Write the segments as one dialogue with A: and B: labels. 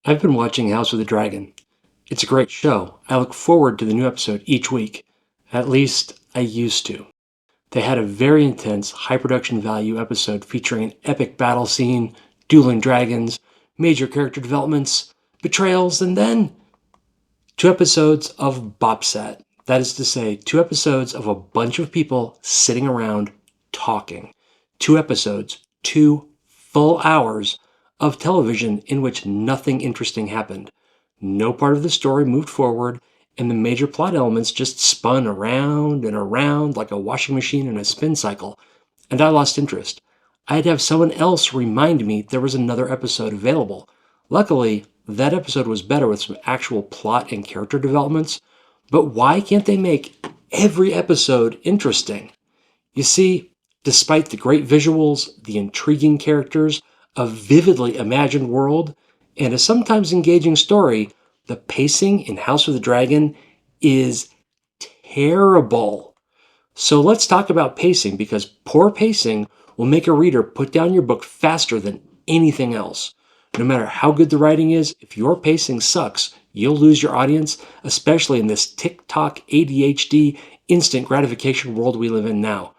A: I've been watching House of the Dragon. It's a great show. I look forward to the new episode each week. At least, I used to. They had a very intense, high production value episode featuring an epic battle scene, dueling dragons, major character developments, betrayals, and then 2 episodes of Bopsat. That is to say, 2 episodes of a bunch of people sitting around talking. 2 episodes, 2 full hours of television in which nothing interesting happened. No part of the story moved forward, and the major plot elements just spun around and around like a washing machine in a spin cycle, and I lost interest. I had to have someone else remind me there was another episode available. Luckily, that episode was better with some actual plot and character developments, but why can't they make every episode interesting? You see, despite the great visuals, the intriguing characters, a vividly imagined world, and a sometimes engaging story, the pacing in House of the Dragon is terrible. So let's talk about pacing, because poor pacing will make a reader put down your book faster than anything else. No matter how good the writing is, if your pacing sucks, you'll lose your audience, especially in this TikTok ADHD instant gratification world we live in now.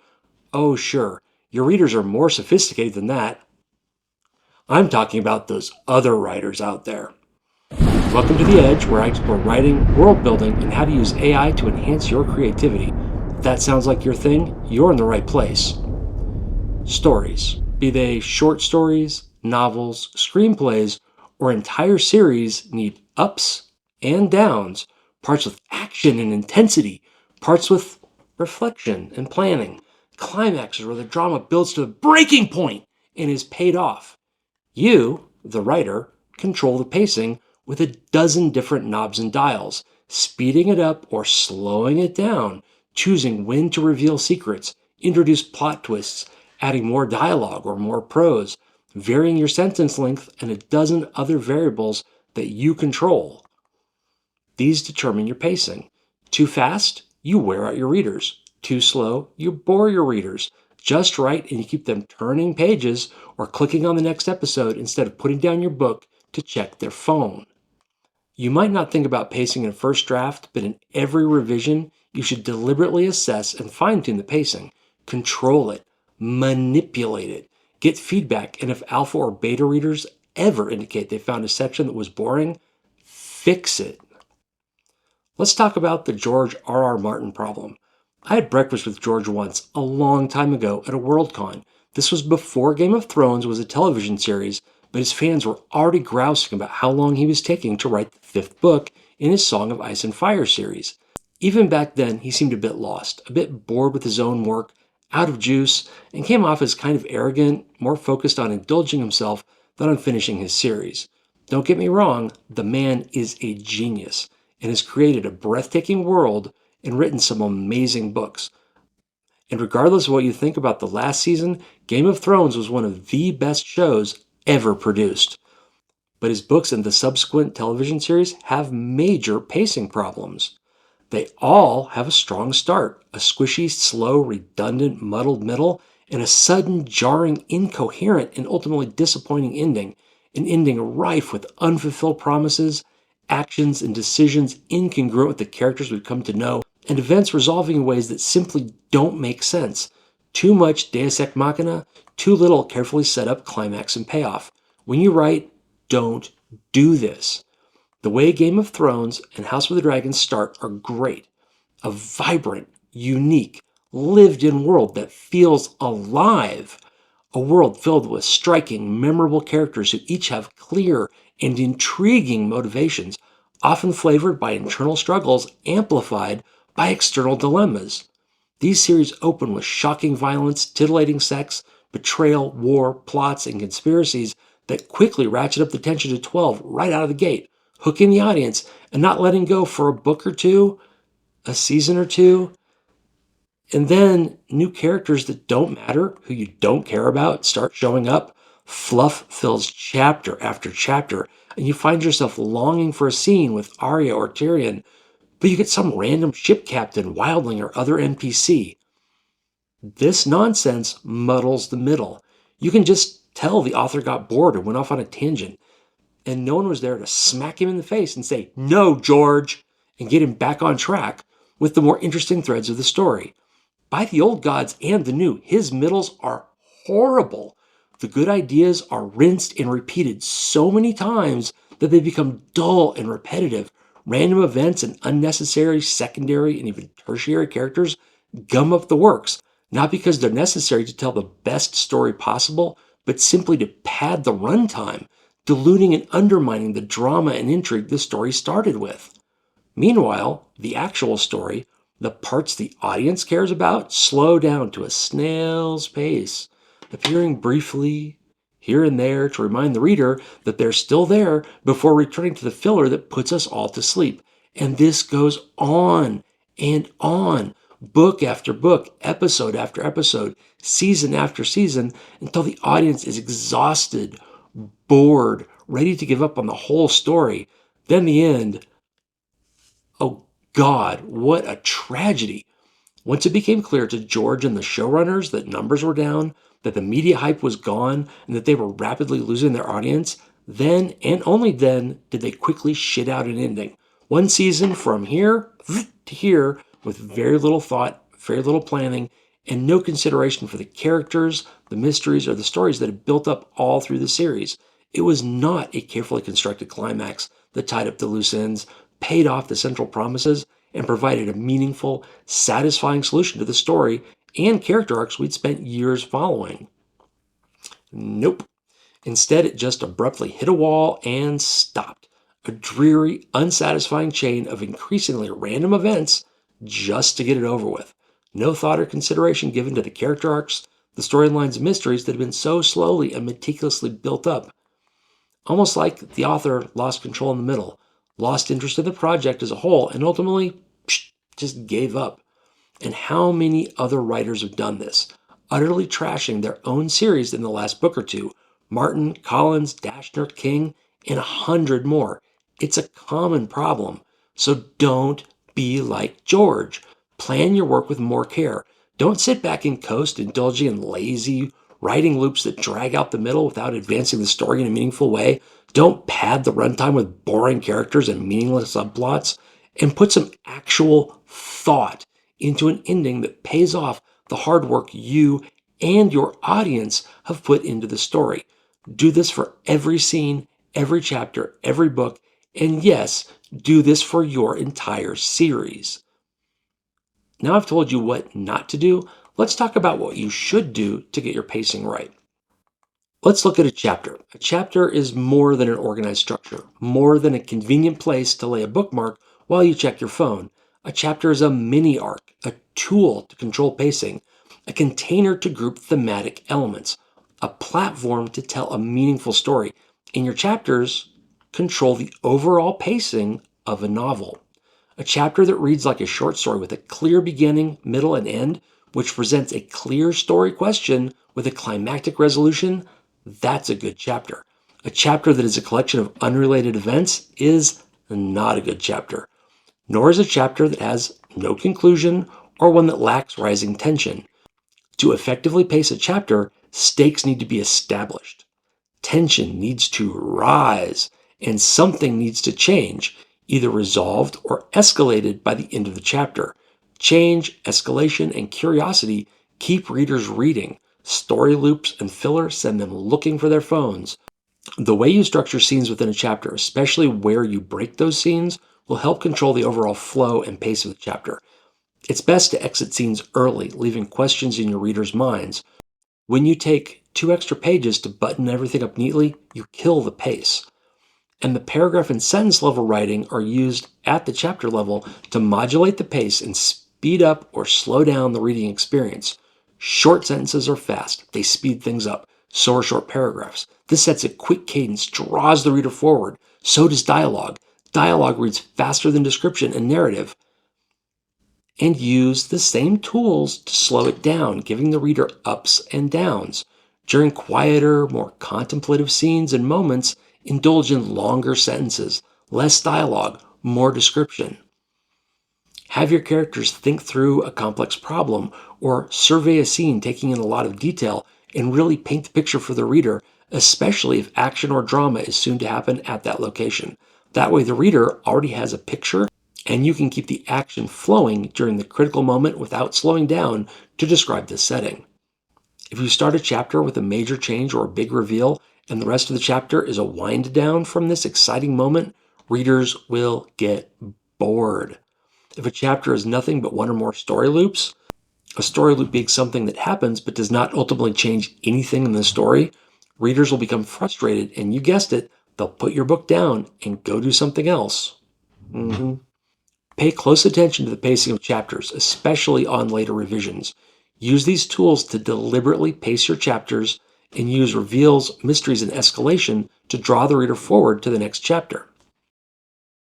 A: Oh, sure, your readers are more sophisticated than that. I'm talking about those other writers out there. Welcome to The Edge, where I explore writing, world building, and how to use AI to enhance your creativity. If that sounds like your thing, you're in the right place. Stories, be they short stories, novels, screenplays, or entire series, need ups and downs, parts with action and intensity, parts with reflection and planning, climaxes where the drama builds to a breaking point and is paid off. You, the writer, control the pacing with a dozen different knobs and dials, speeding it up or slowing it down, choosing when to reveal secrets, introduce plot twists, adding more dialogue or more prose, varying your sentence length, and a dozen other variables that you control. These determine your pacing. Too fast, you wear out your readers. Too slow, you bore your readers. Just right, and you keep them turning pages or clicking on the next episode instead of putting down your book to check their phone. You might not think about pacing in a first draft, but in every revision, you should deliberately assess and fine-tune the pacing. Control it. Manipulate it. Get feedback, and if alpha or beta readers ever indicate they found a section that was boring, fix it. Let's talk about the George R.R. Martin problem. I had breakfast with George once, a long time ago, at a Worldcon. This was before Game of Thrones was a television series, but his fans were already grousing about how long he was taking to write the 5th book in his Song of Ice and Fire series. Even back then, he seemed a bit lost, a bit bored with his own work, out of juice, and came off as kind of arrogant, more focused on indulging himself than on finishing his series. Don't get me wrong, the man is a genius and has created a breathtaking world and written some amazing books. And regardless of what you think about the last season, Game of Thrones was one of the best shows ever produced. But his books and the subsequent television series have major pacing problems. They all have a strong start, a squishy, slow, redundant, muddled middle, and a sudden, jarring, incoherent, and ultimately disappointing ending. An ending rife with unfulfilled promises, actions and decisions incongruent with the characters we've come to know, and events resolving in ways that simply don't make sense. Too much deus ex machina, too little carefully set up climax and payoff. When you write, don't do this. The way Game of Thrones and House of the Dragon start are great. A vibrant, unique, lived-in world that feels alive. A world filled with striking, memorable characters who each have clear and intriguing motivations, often flavored by internal struggles amplified by external dilemmas. These series open with shocking violence, titillating sex, betrayal, war, plots, and conspiracies that quickly ratchet up the tension to 12 right out of the gate, hooking the audience and not letting go for a book or two, a season or two. And then new characters that don't matter, who you don't care about, start showing up. Fluff fills chapter after chapter, and you find yourself longing for a scene with Arya or Tyrion, but you get some random ship captain, wildling, or other NPC. This nonsense muddles the middle. You can just tell the author got bored and went off on a tangent. and no one was there to smack him in the face and say, "No, George," and get him back on track with the more interesting threads of the story. By the old gods and the new, his middles are horrible. The good ideas are rinsed and repeated so many times that they become dull and repetitive. Random events and unnecessary secondary and even tertiary characters gum up the works, not because they're necessary to tell the best story possible, but simply to pad the runtime, diluting and undermining the drama and intrigue the story started with. Meanwhile, the actual story, the parts the audience cares about, slow down to a snail's pace, appearing briefly here and there to remind the reader that they're still there before returning to the filler that puts us all to sleep. And this goes on and on, book after book, episode after episode, season after season, until the audience is exhausted, bored, ready to give up on the whole story. Then the end. Oh God, what a tragedy. Once it became clear to George and the showrunners that numbers were down, that the media hype was gone, and that they were rapidly losing their audience, then and only then did they quickly shit out an ending. One season from here to here with very little thought, very little planning, and no consideration for the characters, the mysteries, or the stories that had built up all through the series. It was not a carefully constructed climax that tied up the loose ends, paid off the central promises, and provided a meaningful, satisfying solution to the story and character arcs we'd spent years following. Nope. Instead, it just abruptly hit a wall and stopped. A dreary, unsatisfying chain of increasingly random events just to get it over with. No thought or consideration given to the character arcs, the storylines and mysteries that had been so slowly and meticulously built up. Almost like the author lost control in the middle, lost interest in the project as a whole, and ultimately just gave up. And how many other writers have done this, utterly trashing their own series in the last book or two? Martin, Collins, Dashner, King, and 100 more. It's a common problem. So don't be like George. Plan your work with more care. Don't sit back and coast, indulging in lazy writing loops that drag out the middle without advancing the story in a meaningful way. Don't pad the runtime with boring characters and meaningless subplots. And put some actual thought into an ending that pays off the hard work you and your audience have put into the story. Do this for every scene, every chapter, every book, and yes, do this for your entire series. Now I've told you what not to do, let's talk about what you should do to get your pacing right. Let's look at a chapter. A chapter is more than an organized structure, more than a convenient place to lay a bookmark while you check your phone. A chapter is a mini arc, a tool to control pacing, a container to group thematic elements, a platform to tell a meaningful story. And your chapters control the overall pacing of a novel. A chapter that reads like a short story with a clear beginning, middle, and end, which presents a clear story question with a climactic resolution, that's a good chapter. A chapter that is a collection of unrelated events is not a good chapter. Nor is a chapter that has no conclusion or one that lacks rising tension. To effectively pace a chapter, stakes need to be established. Tension needs to rise, and something needs to change, either resolved or escalated by the end of the chapter. Change, escalation, and curiosity keep readers reading. Story loops and filler send them looking for their phones. The way you structure scenes within a chapter, especially where you break those scenes, will help control the overall flow and pace of the chapter. It's best to exit scenes early, leaving questions in your readers' minds. When you take 2 extra pages to button everything up neatly, you kill the pace. And the paragraph and sentence level writing are used at the chapter level to modulate the pace and speed up or slow down the reading experience. Short sentences are fast. They speed things up. So are short paragraphs. This sets a quick cadence, draws the reader forward. So does dialogue. Dialogue reads faster than description and narrative. And use the same tools to slow it down, giving the reader ups and downs. During quieter, more contemplative scenes and moments, indulge in longer sentences, less dialogue, more description. Have your characters think through a complex problem or survey a scene taking in a lot of detail and really paint the picture for the reader, especially if action or drama is soon to happen at that location. That way the reader already has a picture and you can keep the action flowing during the critical moment without slowing down to describe the setting. If you start a chapter with a major change or a big reveal, and the rest of the chapter is a wind down from this exciting moment, readers will get bored. If a chapter is nothing but one or more story loops, a story loop being something that happens but does not ultimately change anything in the story, readers will become frustrated and you guessed it, they'll put your book down and go do something else. Pay close attention to the pacing of chapters, especially on later revisions. Use these tools to deliberately pace your chapters and use reveals, mysteries, and escalation to draw the reader forward to the next chapter.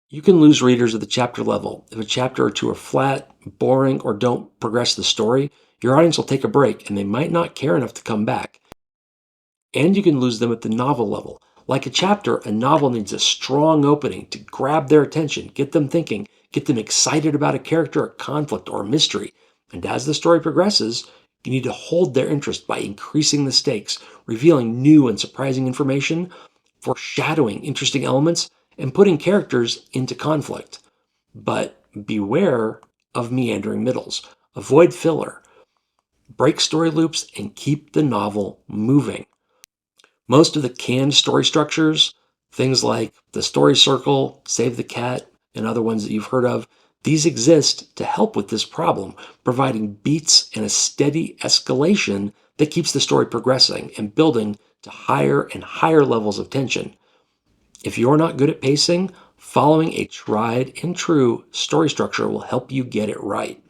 A: You can lose readers at the chapter level. If a chapter or two are flat, boring, or don't progress the story, your audience will take a break and they might not care enough to come back. And you can lose them at the novel level. Like a chapter, a novel needs a strong opening to grab their attention, get them thinking, get them excited about a character, a conflict, or a mystery. And as the story progresses, you need to hold their interest by increasing the stakes, revealing new and surprising information, foreshadowing interesting elements, and putting characters into conflict. But beware of meandering middles. Avoid filler. Break story loops and keep the novel moving. Most of the canned story structures, things like the story circle, save the cat, and other ones that you've heard of, these exist to help with this problem, providing beats and a steady escalation that keeps the story progressing and building to higher and higher levels of tension. If you're not good at pacing, following a tried and true story structure will help you get it right.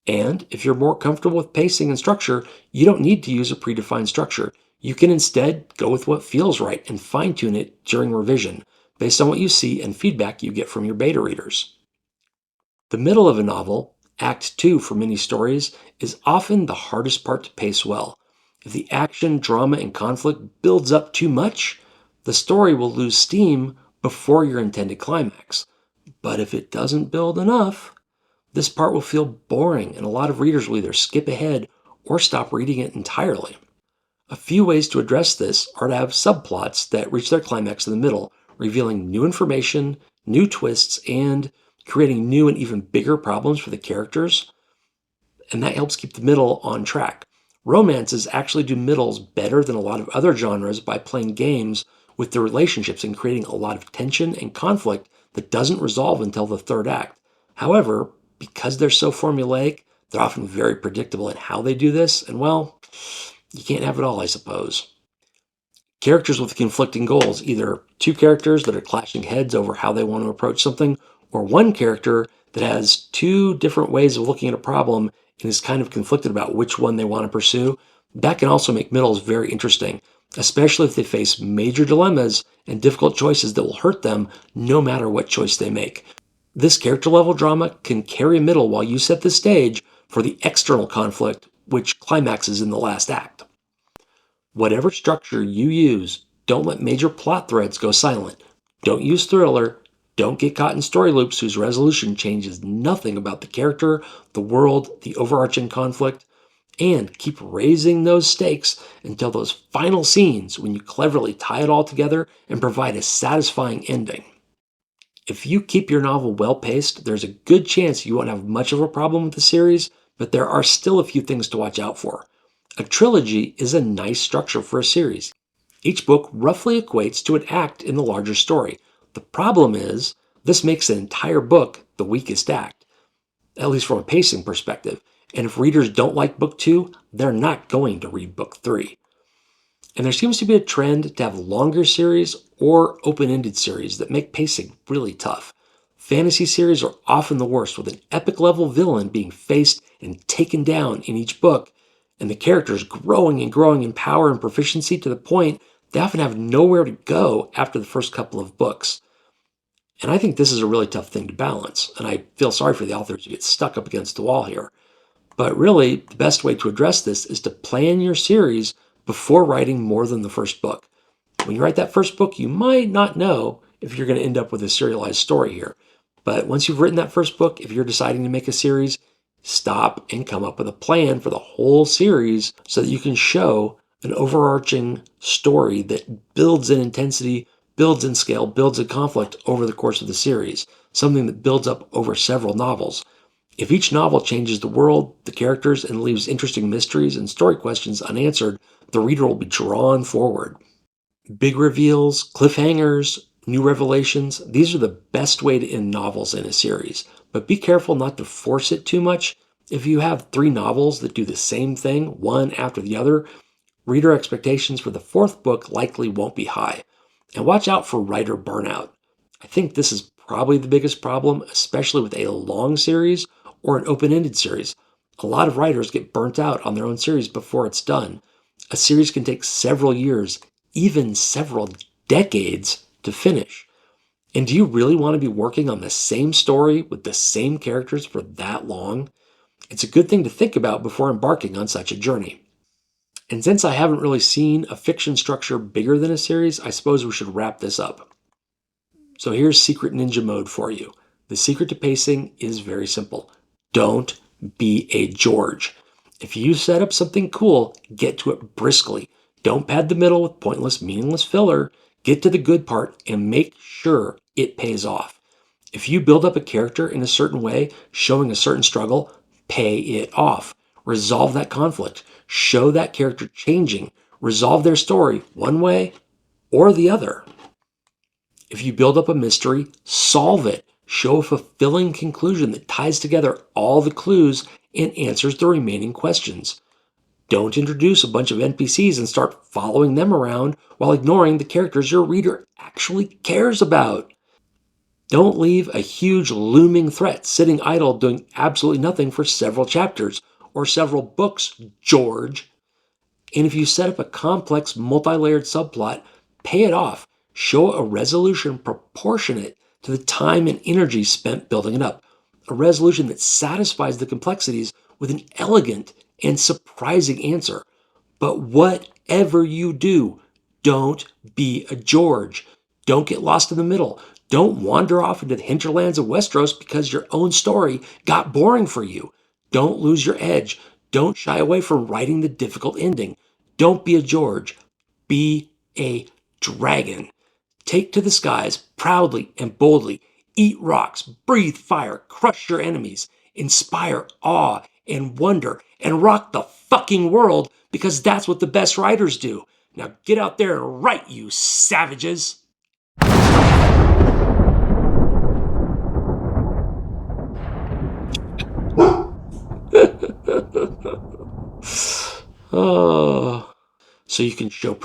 A: And if you're more comfortable with pacing and structure, you don't need to use a predefined structure. You can instead go with what feels right and fine-tune it during revision, based on what you see and feedback you get from your beta readers. The middle of a novel, Act 2 for many stories, is often the hardest part to pace well. If the action, drama, and conflict builds up too much, the story will lose steam before your intended climax. But if it doesn't build enough, this part will feel boring and a lot of readers will either skip ahead or stop reading it entirely. A few ways to address this are to have subplots that reach their climax in the middle, revealing new information, new twists, and creating new and even bigger problems for the characters. And that helps keep the middle on track. Romances actually do middles better than a lot of other genres by playing games with the relationships and creating a lot of tension and conflict that doesn't resolve until the third act. However, because they're so formulaic, they're often very predictable in how they do this, and well, you can't have it all, I suppose. Characters with conflicting goals, either two characters that are clashing heads over how they want to approach something, or one character that has two different ways of looking at a problem and is kind of conflicted about which one they want to pursue, that can also make middles very interesting, especially if they face major dilemmas and difficult choices that will hurt them no matter what choice they make. This character level drama can carry a middle while you set the stage for the external conflict, which climaxes in the last act. Whatever structure you use, don't let major plot threads go silent. Don't use thriller. Don't get caught in story loops whose resolution changes nothing about the character, the world, the overarching conflict. And keep raising those stakes until those final scenes when you cleverly tie it all together and provide a satisfying ending. If you keep your novel well paced, there's a good chance you won't have much of a problem with the series, but there are still a few things to watch out for. A trilogy is a nice structure for a series. Each book roughly equates to an act in the larger story. The problem is, this makes an entire book the weakest act, at least from a pacing perspective. And if readers don't like book 2, they're not going to read book 3. And there seems to be a trend to have longer series or open-ended series that make pacing really tough. Fantasy series are often the worst, with an epic level villain being faced and taken down in each book, and the characters growing and growing in power and proficiency to the point they often have nowhere to go after the first couple of books. And I think this is a really tough thing to balance, and I feel sorry for the authors who get stuck up against the wall here. But really, the best way to address this is to plan your series before writing more than the first book. When you write that first book, you might not know if you're going to end up with a serialized story here. But once you've written that first book, if you're deciding to make a series, stop and come up with a plan for the whole series so that you can show an overarching story that builds in intensity, builds in scale, builds in conflict over the course of the series, something that builds up over several novels. If each novel changes the world, the characters, and leaves interesting mysteries and story questions unanswered, the reader will be drawn forward. Big reveals, cliffhangers, new revelations, these are the best way to end novels in a series. But be careful not to force it too much. If you have 3 novels that do the same thing, one after the other, reader expectations for the 4th book likely won't be high. And watch out for writer burnout. I think this is probably the biggest problem, especially with a long series or an open-ended series. A lot of writers get burnt out on their own series before it's done. A series can take several years, even several decades to finish. And do you really want to be working on the same story with the same characters for that long? It's a good thing to think about before embarking on such a journey. And since I haven't really seen a fiction structure bigger than a series, I suppose we should wrap this up. So here's Secret Ninja Mode for you. The secret to pacing is very simple. Don't be a George. If you set up something cool, get to it briskly. Don't pad the middle with pointless, meaningless filler. Get to the good part and make sure it pays off. If you build up a character in a certain way, showing a certain struggle, pay it off. Resolve that conflict. Show that character changing. Resolve their story one way or the other. If you build up a mystery, solve it. Show a fulfilling conclusion that ties together all the clues and answers the remaining questions. Don't introduce a bunch of NPCs and start following them around while ignoring the characters your reader actually cares about. Don't leave a huge looming threat sitting idle doing absolutely nothing for several chapters or several books, George. And if you set up a complex, multi-layered subplot, pay it off. Show a resolution proportionate to the time and energy spent building it up. A resolution that satisfies the complexities with an elegant and surprising answer. But whatever you do, don't be a George. Don't get lost in the middle. Don't wander off into the hinterlands of Westeros because your own story got boring for you. Don't lose your edge. Don't shy away from writing the difficult ending. Don't be a George. Be a dragon. Take to the skies proudly and boldly. Eat rocks, breathe fire, crush your enemies, inspire awe and wonder, and rock the fucking world because that's what the best writers do. Now get out there and write, you savages! Oh, so you can show